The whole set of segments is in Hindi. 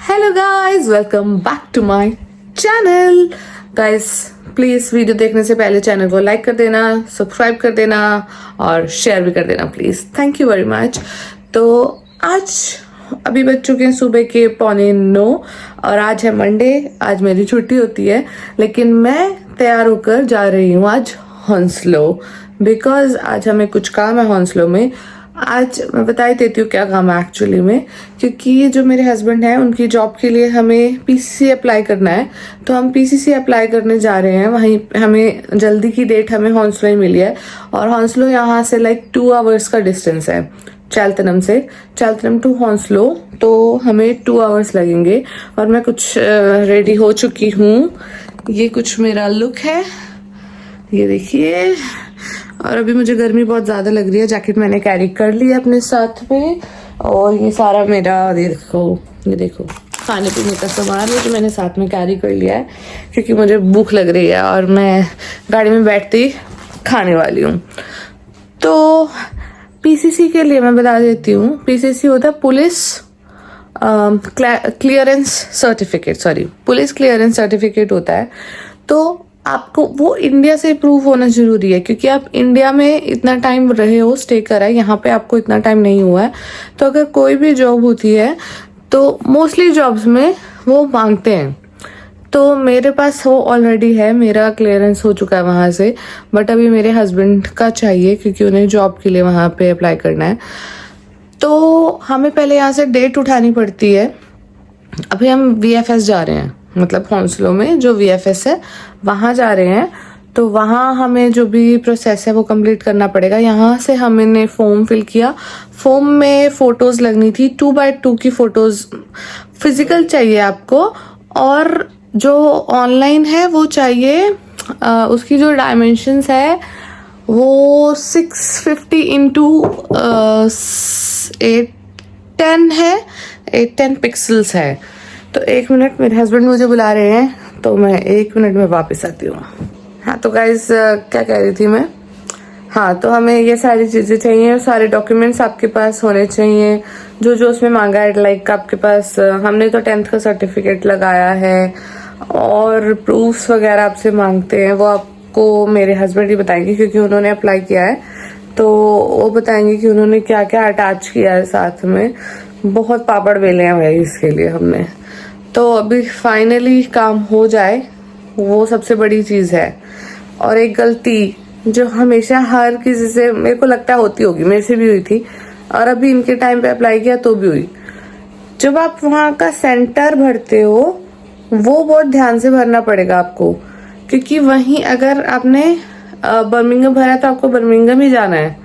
Hello guys, welcome back to my channel. Guys please video देखने से पहले चैनल को लाइक कर देना, सब्सक्राइब कर देना और शेयर भी कर देना please. Thank you very much. तो आज अभी बज चुके हैं सुबह के 8:45 और आज है मंडे। आज मेरी छुट्टी होती है, लेकिन मैं तैयार होकर जा रही हूँ आज हॉन्सलो, बिकॉज आज हमें कुछ काम है हॉन्सलो में। आज मैं बता ही देती हूँ क्या काम है एक्चुअली में, क्योंकि जो मेरे हस्बैंड हैं उनकी जॉब के लिए हमें पीसीसी अप्लाई करना है। तो हम पीसीसी अप्लाई करने जा रहे हैं। वहीं हमें जल्दी की डेट हमें हॉन्सलो ही मिली है, और हॉन्सलो यहाँ से 2 आवर्स का डिस्टेंस है चैल्तनम टू हॉन्सलो। तो हमें 2 आवर्स लगेंगे। और मैं कुछ रेडी हो चुकी हूँ। ये कुछ मेरा लुक है, ये देखिए। और अभी मुझे गर्मी बहुत ज़्यादा लग रही है। जैकेट मैंने कैरी कर लिया अपने साथ में, और ये सारा मेरा ये देखो खाने पीने का सामान है जो मैंने साथ में कैरी कर लिया है, क्योंकि मुझे भूख लग रही है और मैं गाड़ी में बैठते ही खाने वाली हूँ। तो पीसीसी के लिए मैं बता देती हूँ, पीसीसी होता है पुलिस क्लियरेंस सर्टिफिकेट होता है। तो आपको वो इंडिया से प्रूव होना जरूरी है, क्योंकि आप इंडिया में इतना टाइम रहे हो, स्टे करा है, यहाँ पे आपको इतना टाइम नहीं हुआ है। तो अगर कोई भी जॉब होती है तो मोस्टली जॉब्स में वो मांगते हैं। तो मेरे पास वो ऑलरेडी है, मेरा क्लियरेंस हो चुका है वहाँ से, बट अभी मेरे हस्बैंड का चाहिए क्योंकि उन्हें जॉब के लिए वहाँ पे अप्लाई करना है। तो हमें पहले यहाँ से डेट उठानी पड़ती है। अभी हम VFS जा रहे हैं, मतलब हॉन्सलो में जो VFS है वहाँ जा रहे हैं। तो वहाँ हमें जो भी प्रोसेस है वो कंप्लीट करना पड़ेगा। यहाँ से हमने फॉर्म फिल किया। फॉर्म में फोटोज लगनी थी, 2x2 की फोटोज फिजिकल चाहिए आपको, और जो ऑनलाइन है वो चाहिए। उसकी जो डायमेंशंस है वो 650 इंटू 810 है, 810 पिक्सल्स है। तो 1 मिनट, मेरे हस्बैंड मुझे बुला रहे हैं, तो मैं 1 मिनट में वापस आती हूँ। हाँ तो गाइज क्या कह रही थी मैं, हाँ तो हमें ये सारी चीज़ें चाहिए, सारे डॉक्यूमेंट्स आपके पास होने चाहिए जो जो उसमें मांगा है। लाइक आपके पास हमने तो 10th का सर्टिफिकेट लगाया है, और प्रूफ्स वगैरह आपसे मांगते हैं। वो आपको मेरे हस्बैंड ही बताएंगे, क्योंकि उन्होंने अप्लाई किया है। तो वो बताएंगे कि उन्होंने क्या क्या अटैच किया है साथ में। बहुत पापड़ बेले हैं भाई इसके लिए हमने। तो अभी फाइनली काम हो जाए, वो सबसे बड़ी चीज़ है। और एक गलती जो हमेशा हर किसी से मेरे को लगता है होती होगी, मेरे से भी हुई थी, और अभी इनके टाइम पे अप्लाई किया तो भी हुई। जब आप वहाँ का सेंटर भरते हो वो बहुत ध्यान से भरना पड़ेगा आपको, क्योंकि वहीं अगर आपने बर्मिंघम भरा तो आपको बर्मिंघम ही जाना है,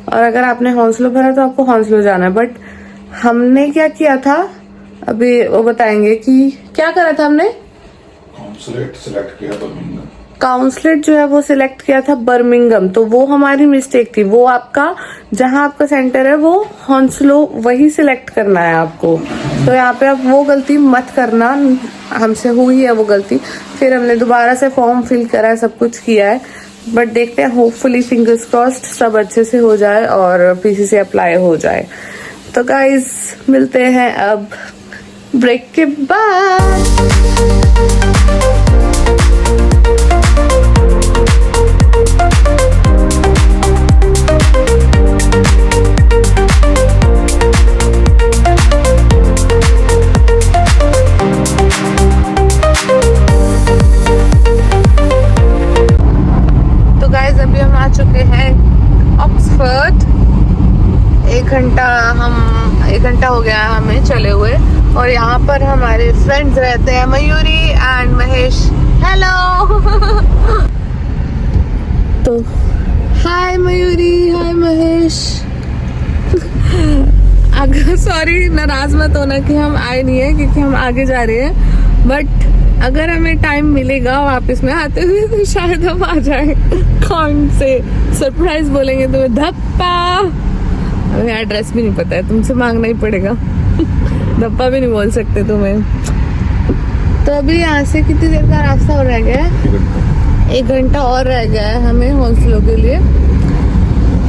और अगर आपने हॉन्सलो भरा तो आपको हॉन्सलो जाना है। बट हमने क्या किया था, अभी वो बताएंगे कि क्या करा था हमने। काउंसलेट जो है वो सिलेक्ट किया था बर्मिंघम, तो वो हमारी मिस्टेक थी। वो आपका जहां आपका सेंटर है वो हॉन्सलो वही सिलेक्ट करना है आपको। तो यहाँ पे आप वो गलती मत करना, हमसे हुई है वो गलती। फिर हमने दोबारा से फॉर्म फिल करा है, सब कुछ किया है, बट देखते हैं, होपफुली फिंगर्स क्रॉस्ड सब अच्छे से हो जाए और पीसीसी अप्लाई हो जाए। तो गाइज मिलते हैं अब ब्रेक के बाद। तो गाइज अभी हम आ चुके हैं ऑक्सफोर्ड। 1 घंटा हो गया हमें चले हुए, और यहाँ पर हमारे फ्रेंड्स रहते हैं, मयूरी एंड महेश। हेलो तो हाय मयूरी, हाय महेश। अगर सॉरी, नाराज मत होना कि हम आए नहीं है, क्योंकि हम आगे जा रहे हैं। बट अगर हमें टाइम मिलेगा वापस में आते हुए तो शायद हम आ जाए। कौन से सरप्राइज बोलेंगे तुम्हें, धप्पा। हमें एड्रेस भी नहीं पता है, तुमसे मांगना ही पड़ेगा। धप्पा भी नहीं बोल सकते तुम्हें। तो अभी यहाँ से कितनी देर का रास्ता और रह गया है? 1 घंटा और रह गया है हमें हॉन्सलो के लिए।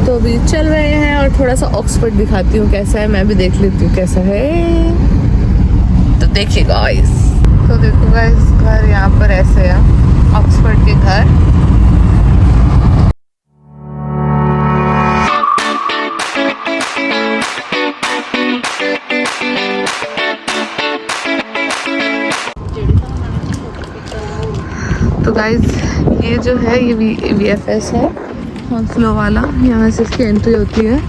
तो अभी चल रहे हैं, और थोड़ा सा ऑक्सफोर्ड दिखाती हूँ कैसा है, मैं भी देख लेती हूँ कैसा है। तो देखिए गाइस, तो देखो गाइस, घर यहाँ पर ऐसे है, ऑक्सफोर्ड के घर। तो गाइस ये जो है ये VFS है, हॉन्सलो वाला, यहाँ से इसकी एंट्री होती है।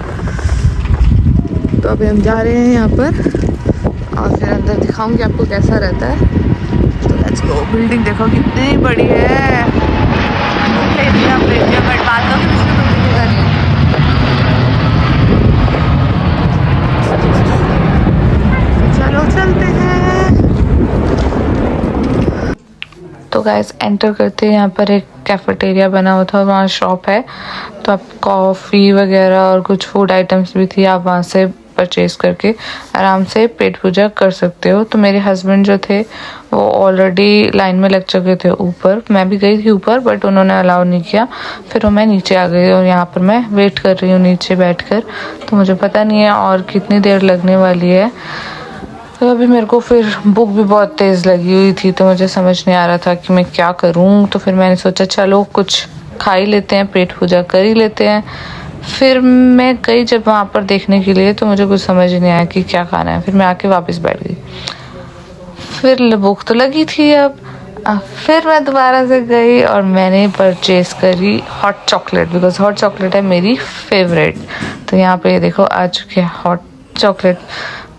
तो अभी हम जा रहे हैं यहाँ पर और फिर अंदर दिखाऊंगी आपको कैसा रहता है। तो लेट्स गो। बिल्डिंग देखो कितनी बड़ी है, बट बात तो चलो चलते हैं। तो गाइस एंटर करते हैं, यहाँ पर एक कैफेटेरिया बना हुआ था, वहाँ शॉप है, तो आप कॉफ़ी वगैरह और कुछ फूड आइटम्स भी थी, आप वहाँ से परचेज करके आराम से पेट पूजा कर सकते हो। तो मेरे हस्बैंड जो थे वो ऑलरेडी लाइन में लग चुके थे ऊपर, मैं भी गई थी ऊपर बट उन्होंने अलाउ नहीं किया, फिर मैं नीचे आ गई और यहाँ पर मैं वेट कर रही हूँ नीचे बैठकर। तो मुझे पता नहीं है और कितनी देर लगने वाली है। तो अभी मेरे को फिर भूख भी बहुत तेज़ लगी हुई थी, तो मुझे समझ नहीं आ रहा था कि मैं क्या करूं। तो फिर मैंने सोचा चलो कुछ खा ही लेते हैं, पेट पूजा कर ही लेते हैं। फिर मैं गई जब वहाँ पर देखने के लिए, तो मुझे कुछ समझ नहीं आया कि क्या खाना है। फिर मैं आके वापस बैठ गई, फिर भूख तो लगी थी। अब फिर मैं दोबारा से गई और मैंने परचेज करी hot chocolate, because hot chocolate है मेरी फेवरेट। तो यहाँ पे देखो आ चुके हैं हॉट चॉकलेट,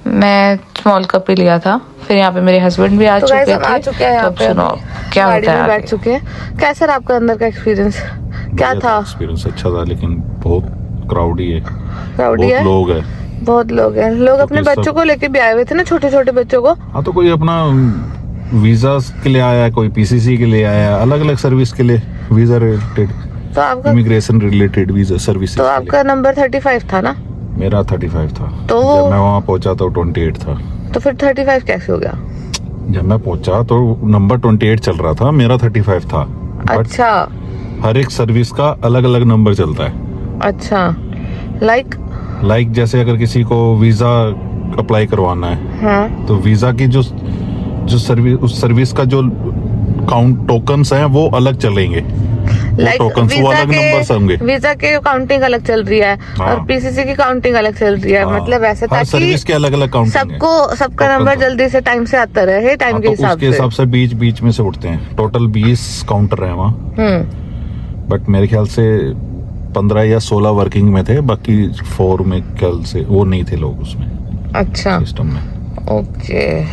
मैं स्मॉल कप ही लिया था। फिर यहाँ पे मेरे हस्बैंड भी आ चुके थे। तो अब सुनो क्या होता है, बैठ चुके हैं। कैसा रहा आपका अंदर का एक्सपीरियंस, क्या था? एक्सपीरियंस अच्छा था, लेकिन बहुत क्राउडी है, क्राउडी है, लोग है, बहुत लोग हैं। लोग अपने बच्चों को लेके भी आए हुए थे ना, छोटे छोटे बच्चों को। हाँ, तो कोई अपना वीजा के लिए आया, कोई PCC के लिए आया, अलग अलग सर्विस के लिए, वीजा रिलेटेड, तो आपका इमिग्रेशन रिलेटेड वीजा सर्विस। तो आपका नंबर 35 था ना? मेरा 35 था। तो जब मैं वहाँ पहुँचा तो 28 था। तो फिर 35 कैसे हो गया? जब मैं पहुँचा तो नंबर 28 चल रहा था, मेरा 35 था। अच्छा, हर एक सर्विस का अलग अलग नंबर चलता है। अच्छा, लाइक जैसे अगर किसी को वीजा अप्लाई करवाना है, हाँ, तो वीजा की जो सर्विस, उस सर्विस का जो काउंट टोकन्स हैं वो अलग चलेंगे, टोकन्स वो अलग नंबर्स होंगे। वीजा के काउंटिंग अलग चल रही है, हाँ, और PCC की काउंटिंग अलग चल रही है। मतलब ऐसे हर सर्विस के अलग अलग काउंटिंग है। सबका नंबर जल्दी से टाइम से आता रहे, टाइम के हिसाब से। उसके हिसाब से बीच में से उठते हैं। टोटल 20 काउंटर है वहाँ, बट मेरे ख्याल से 15 या 16 वर्किंग में थे, बाकी 4 में ख्याल से वो नहीं थे लोग उसमें, अच्छा, सिस्टम में। ओके,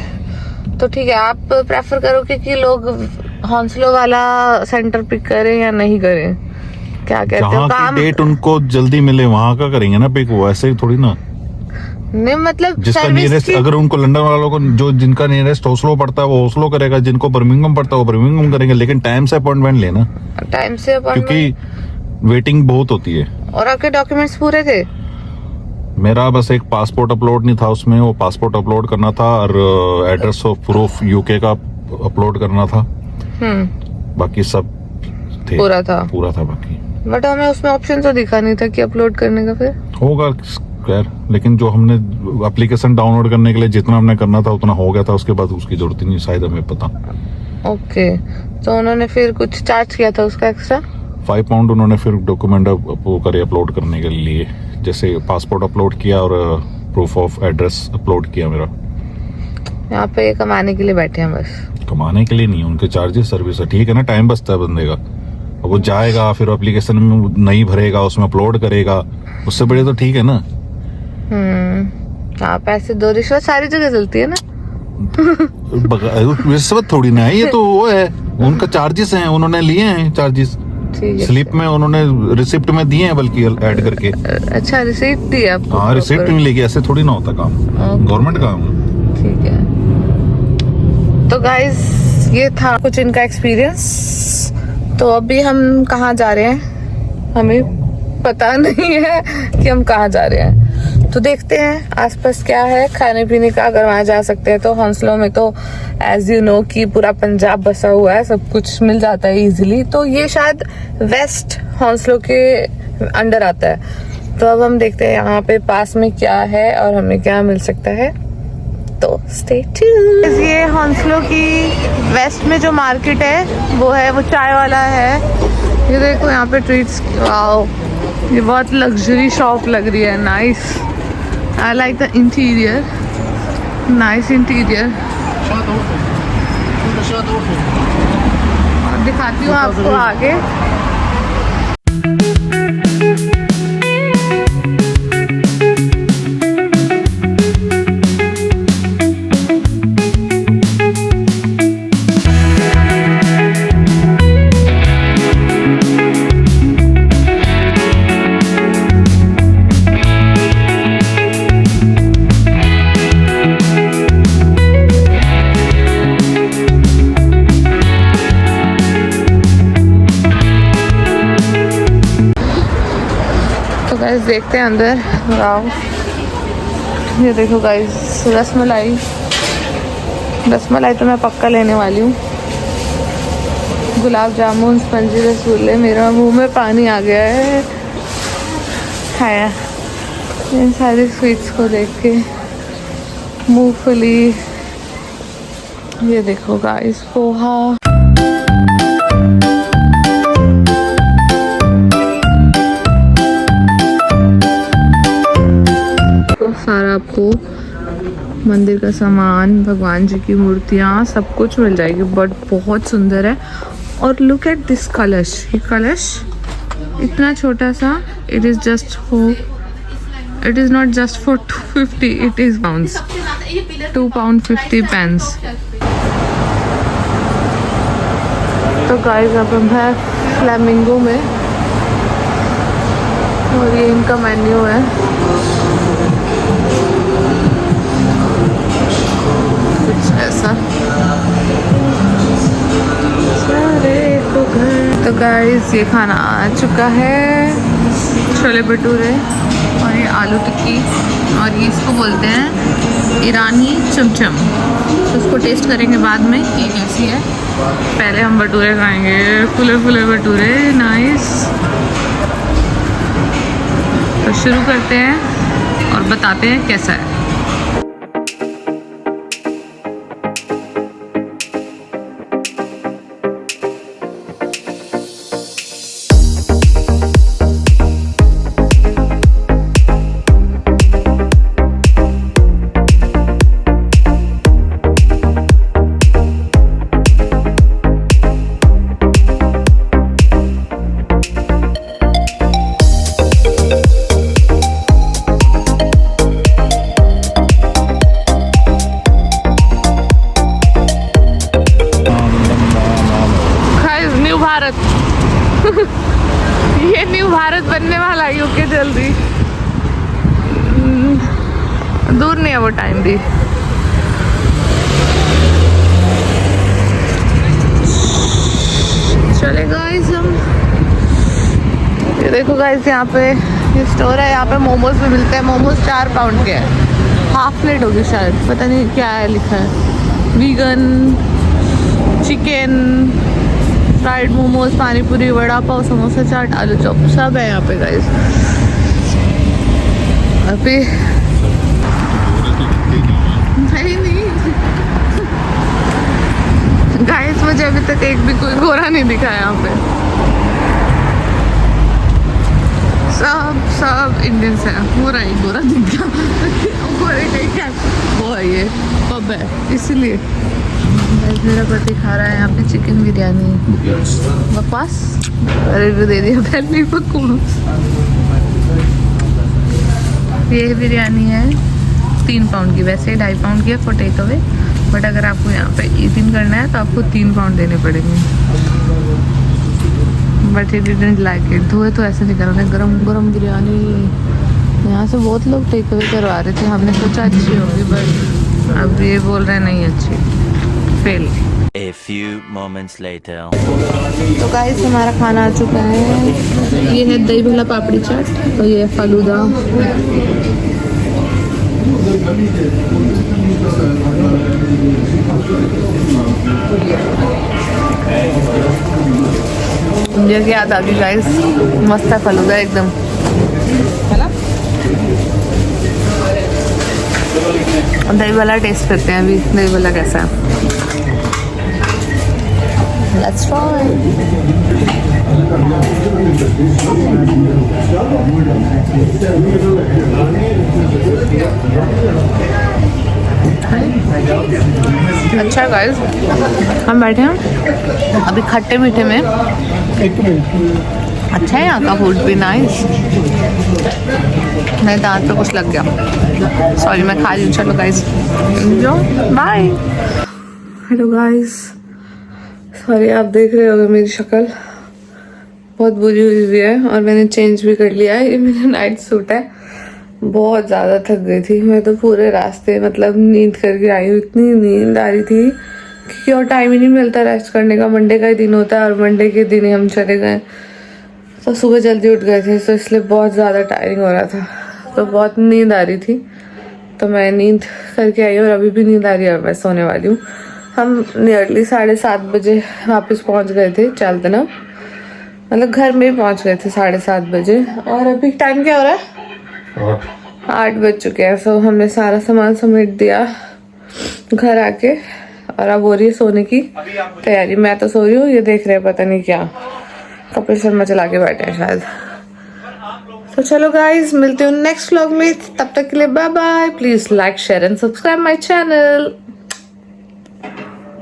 तो ठीक है। आप प्रेफर करोगे कि लोग हॉन्सलो वाला सेंटर पिक करें या नहीं करें? क्या कहते हो? काम डेट उनको जल्दी मिले वहाँ का करेंगे ना पिक, वो ऐसे ही थोड़ी ना। नहीं मतलब जिसका नियरेस्ट, अगर उनको लंदन वालों को जो जिनका नियरेस्ट ओस्लो पड़ता है वो ओस्लो करेगा, जिनको बर्मिंघम पड़ता है वो बर्मिंघम करेंगे, लेकिन टाइम से अपॉइंटमेंट लेना, टाइम से अपॉइंटमेंट, क्योंकि वेटिंग बहुत होती है। और आपके डॉक्यूमेंट्स पूरे थे? मेरा बस एक पासपोर्ट अपलोड नहीं था उसमें, वो पासपोर्ट अपलोड करना था और एड्रेस ऑफ प्रूफ UK का अपलोड करना था। बाकी सब थे, पूरा था बाकी। बट हमें उसमें ऑप्शन तो दिखा नहीं था कि अपलोड करने का। फिर होगा खैर, लेकिन जो हमने एप्लीकेशन डाउनलोड करने के लिए जितना हमने करना था उतना हो गया था, उसके बाद उसकी जरूरत ही नहीं, शायद हमें पता। ओके, तो उन्होंने फिर कुछ चार्ज किया था उसका एक्स्ट्रा? 5 पाउंड उन्होंने फिर डॉक्यूमेंट वो करे अपलोड करने के लिए, जैसे पासपोर्ट अपलोड किया और प्रूफ ऑफ एड्रेस अपलोड किया मेरा। यहाँ पे कमाने के लिए बैठे हैं बस? कमाने के लिए नहीं, उनके चार्जेस सर्विस है, ठीक है ना, टाइम बचता है बंदे का। वो जाएगा फिर एप्लीकेशन में नहीं भरेगा, उसमें अपलोड करेगा, उससे बड़े तो ठीक है ना। हाँ, पैसे दो, रिश्वत सारी जगह चलती है ना। रिश्वत थोड़ी ना है, ये तो वो है, उनका चार्जेस हैं, उन्होंने लिए हैं चार्जेस, स्लिप में उन्होंने रिसिप्ट में दिए हैं, बल्कि ऐड करके। अच्छा, रिसिप्ट दी आपको? हाँ, रिसिप्ट नहीं लेके, ऐसे थोड़ी ना होता काम, गवर्नमेंट काम है। ठीक है, तो गाइस ये था कुछ इनका एक्सपीरियंस। तो अभी हम कहाँ जा रहे हैं हमें पता नहीं है कि हम कहाँ जा रहे हैं, तो देखते हैं आसपास क्या है खाने पीने का। अगर वहाँ जा सकते हैं तो। हॉन्सलो में तो एज यू नो कि पूरा पंजाब बसा हुआ है, सब कुछ मिल जाता है इजीली। तो ये शायद वेस्ट हॉन्सलो के अंडर आता है। तो अब हम देखते हैं यहाँ पे पास में क्या है और हमें क्या मिल सकता है। तो स्टे ट्यून्ड। ये हॉन्सलो की वेस्ट में जो मार्केट है वो है, वो चाय वाला है। ये देखो यहाँ पे ट्रीट्स, वाओ ये बहुत लग्जरी शॉप लग रही है। Nice, I like the interior, nice interior. और दिखाती हूँ आपको आगे। गाइस देखते हैं अंदर। वाओ ये देखो गाइस, रसमलाई, रसमलाई तो मैं पक्का लेने वाली हूँ। गुलाब जामुन, स्पंजी रसगुल्ले, मेरा मुंह में पानी आ गया है इन सारी स्वीट्स को देख के। मूंगफली, ये देखो गाइस, पोहा। सारा आपको मंदिर का सामान, भगवान जी की मूर्तियाँ, सब कुछ मिल जाएगी। बट बहुत सुंदर है। और लुक एट दिस कलश, ये कलश इतना छोटा सा, it is just for, it is not just for 250, it is pounds, £2.50। तो गाइस अब हम हैं फ्लेमिंगो में और ये इनका मेन्यू है। कुछ ऐसा। तो गाइस ये खाना आ चुका है, छोले भटूरे और ये आलू टिक्की, और ये इसको बोलते हैं ईरानी चमचम। तो इसको टेस्ट करेंगे बाद में ये कैसी है। पहले हम भटूरे खाएंगे, फुले फुले भटूरे, नाइस। तो शुरू करते हैं और बताते हैं कैसा है। ये न्यू भारत बनने वाला है यूके जल्दी। दूर नहीं है वो टाइम भी। चले गाइस हम, ये देखो गाइस यहाँ पे ये स्टोर है, यहाँ पे मोमोज भी मिलते हैं। मोमोज 4 पाउंड के है, हाफ प्लेट होगी शायद, पता नहीं क्या है लिखा है। वीगन, चिकन, फ्राइड मोमोज, पानी पूरी, वड़ा पाव, समोसा, चाट, आलू चॉप, सब है यहाँ पे गाइस। अभी नहीं गाइस, मुझे अभी तक एक भी कोई गोरा नहीं दिखा है यहाँ पे। सब इंडियंस है। गोरा ही गोरा दिख गया गोरे का क्या वो है, ये पब है इसीलिए। मेरा पति खा रहा है यहाँ पे चिकन बिरयानी। बकवास, रिव्यू दे दिया पहले। बकवास। ये बिरयानी है 3 पाउंड की, वैसे 2.5 पाउंड की है फॉर टेक अवे, बट अगर आपको यहाँ पे ईटिंग करना है तो आपको 3 पाउंड देने पड़ेंगे। But he didn't like it. धोए तो ऐसे निकल रहे, गरम गरम बिरयानी। यहाँ से बहुत लोग टेक अवे करवा रहे थे, हमने सोचा अच्छी होगी, बट अब ये बोल रहे हैं नहीं अच्छी, fail. A few moments later. तो गाइस हमारा खाना आ चुका है। ये है दही भल्ला पापड़ी चाट और ये है फालूदा। मुझे क्या याद आ गई गाइस, मस्त है फालूदा एकदम, है ना। दही वाला टेस्ट करते हैं अभी, दही वाला कैसा है। Let's try. अच्छा गाइस, हम बैठे हैं अभी खट्टे मीठे में। अच्छा है यहाँ का फूड भी, नाइस। मेरे दांत पे कुछ लग गया, सॉरी, मैं खा रही हूँ। चलो guys, bye. Hello guys, sorry, आप देख रहे होगे मेरी शक्ल बहुत बुरी हुई है और मैंने चेंज भी कर लिया है। ये मेरा नाइट सूट है। बहुत ज़्यादा थक गई थी मैं तो, पूरे रास्ते मतलब नींद करके आई हूँ। इतनी नींद आ रही थी क्योंकि और टाइम ही नहीं मिलता रेस्ट करने का। मंडे का ही दिन होता है और मंडे के दिन ही हम चले गए, तो सुबह जल्दी उठ गए थे, तो इसलिए बहुत ज़्यादा टायरिंग हो रहा था, तो बहुत नींद आ रही थी। तो मैं नींद करके आई और अभी भी नींद आ रही है और मैं सोने वाली हूँ। हम नियरली 7:30 बजे वापस पहुँच गए थे चालतना, मतलब घर में पहुँच गए थे 7:30 बजे। और अभी टाइम क्या हो रहा है? 8 बज चुके हैं। सो हमने सारा सामान समेट दिया घर आके, और अब हो रही है सोने की तैयारी। मैं तो सो रही हूँ, ये देख रहे हैं पता नहीं क्या, कपिल शर्मा चला के बैठे हैं शायद। तो चलो गाइज, मिलते हूँ नेक्स्ट व्लॉग में, तब तक के लिए bye bye. Please like, share and subscribe my channel.